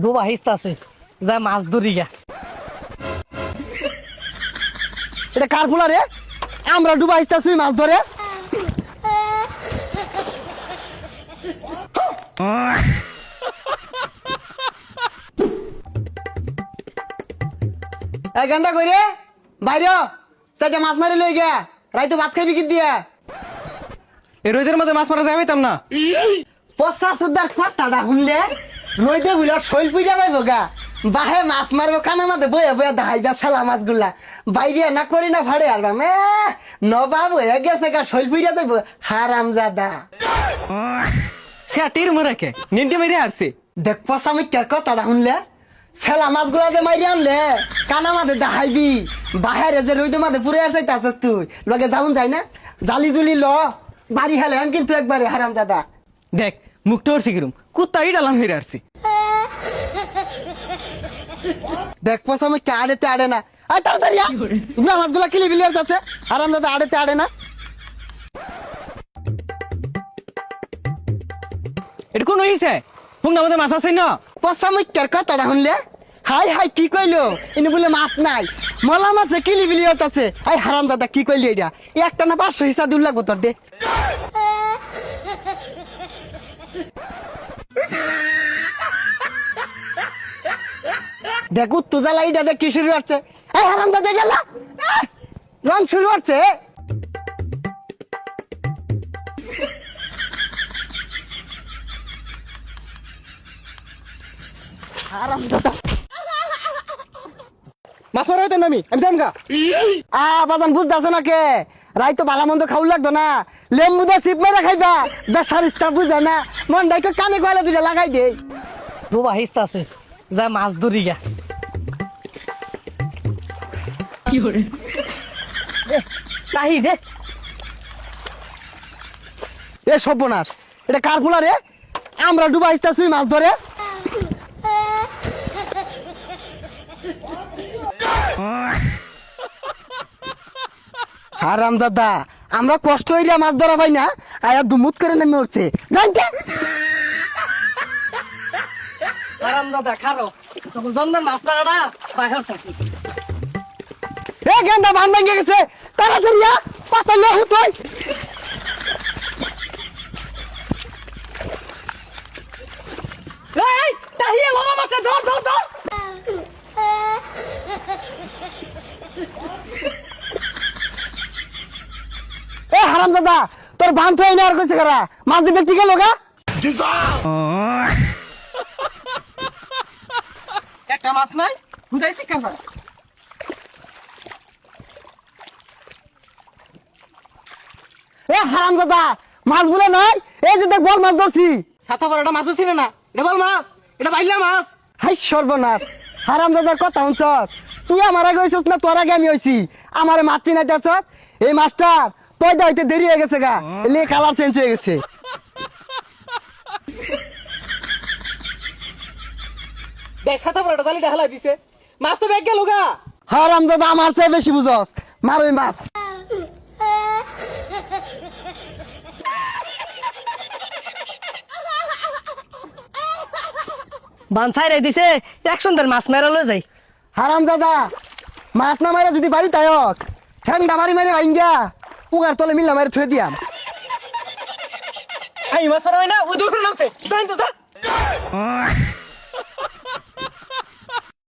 ডুবা হিস্তাছে যা মাছ ধরি গা। এটা কার ফুলা রে? আমরা ডুবা হিস্তাছি মাছ ধরে। এই গান্ডা কই রে? বাইরে সেটা মাছ মারি লই গিয়া রাইতো ভাত খাইবি কি দিয়া? এই রোদের মধ্যে মাছ মারা যাইতাম না। পচা সুদার কথাটা শুনলে রইদে বুলার শৈল পুইরা যাইব গা। বাহে মাছ মারবো কানা মাঝে বয়ে বয়ে দেখাইবা ছেলা মাছগুলা বাইরে না করি না ভাড়ে আলবাম নবাব হয়ে গেছে গা শৈল পুইরা যাইব হারাম জাদা। সে তীর মরাকে নিন্টি মেরে আসছে। দেখ পচা মিথ্যার কথাটা শুনলে ছেলা মাছগুলা যে মাইরে আনলে কানা মাঝে দেখাইবি বাহিরে যে রইদে মাঝে পুরে আর যাইতাছস তুই লগে যাউন যাই না জালি জুলি ল বাড়ি হেলে কিন্তু একবারে হারাম জাদা। দেখ মুখটা ওর শিখিরুম কুত্তা ইডালাম হয়ে আসছে। দেখ পচা মিথ্যা আড়েতে আড়ে না। আয় তাড়াতাড়ি গুড়া মাছগুলা কিলি বিলিয়ার কাছে হারাম জাদা আড়েতে আড়ে না। এটা কোন হইছে? পুংনা মধ্যে মাছ আছে না? পচা মিথ্যার কথাটা শুনলে হাই হাই কি কইলো ইনি বলে মাছ নাই মলা মাছে কিলি বিলিয়ার কাছে। আই হারাম দাদা কি কইলি এটা একটা না 500 হিসা দূর লাগবো তোর দে। দেখ উত্তু জ্বালা এটা দেখ কি শুরু হচ্ছে। এই হারাম দাদা জ্বালা রং শুরু হচ্ছে। হারাম দাদা মাছ মারা হইতাম না আমি জামগা। বাজান বুঝতেছ না কে রাই তো ভালো মন্দ খাওয়া লাগতো না লেম্বু দা চিপ মেরে খাইবা বেসার ইস্তা বুঝে না মন ডাইকে কানে কয়লা দুটা লাগাই দে। ডুবা হিস্তাছে যা মাছ ধরি গা। নাহি দে এ সর্বনাশ এটা কার ফুলা রে? আমরা ডুবা ইস্তাছি মাছ ধরে। হারাম দাদা আমরা কষ্ট হইলে মাছ ধরা পাই না আয়া দুমুত করে নেমে উঠছে জানতে। আরাম দাদা খারো তখন জন্মের মাছ মারাটা বাইরে থাকি। এ গেন্দা বান ভেঙে গেছে তাড়াতাড়ি পাতা না হুতই। এই তাহিয়া লমা মাছে ধর ধর ধর। এ হারাম দাদা তোর বান তো না আর কইছে কারা মাঝে ব্যক্তি গেল গা। একটা মাছ নাই হুদাইছি কাঁচা। এ হারাম দাদা মাছ বলে নাই এই যে দেখ বল মাছ ধরছি। ছাতা পড়াটা মাছও ছিল না। এটা বল মাছ, এটা বাইলা মাছ। হাই সর্বনাশ হারাম দাদার কথা শুনছস তুই আমার আগে হইছস না তোর আগে আমি হইছি আমারে মাছ চিনাই দেখছস এই মাছটার পয়দা হইতে দেরি হয়ে গেছে গা এলে কালার চেঞ্জ হয়ে গেছে। দেখ ছাতা পড়াটা জালি ঢালা দিছে মাছ তো ব্যাগ গেল গা। হারাম দাদা আমার চেয়ে বেশি বুঝস মার ওই মাছ। বান ছাইরাই দিছে এক সুন্দর মাছ মেরা লয়ে যাই। হারাম দাদা মাছ না মারা যদি বাড়ি তাইস ঠ্যাংটা মারি মারি ভাইঙ্গা পুগার তলে মিল্লা মারি থুয়ে দিয়াম। এই মাছ মারা হয় না ওই দূর করে নামছে।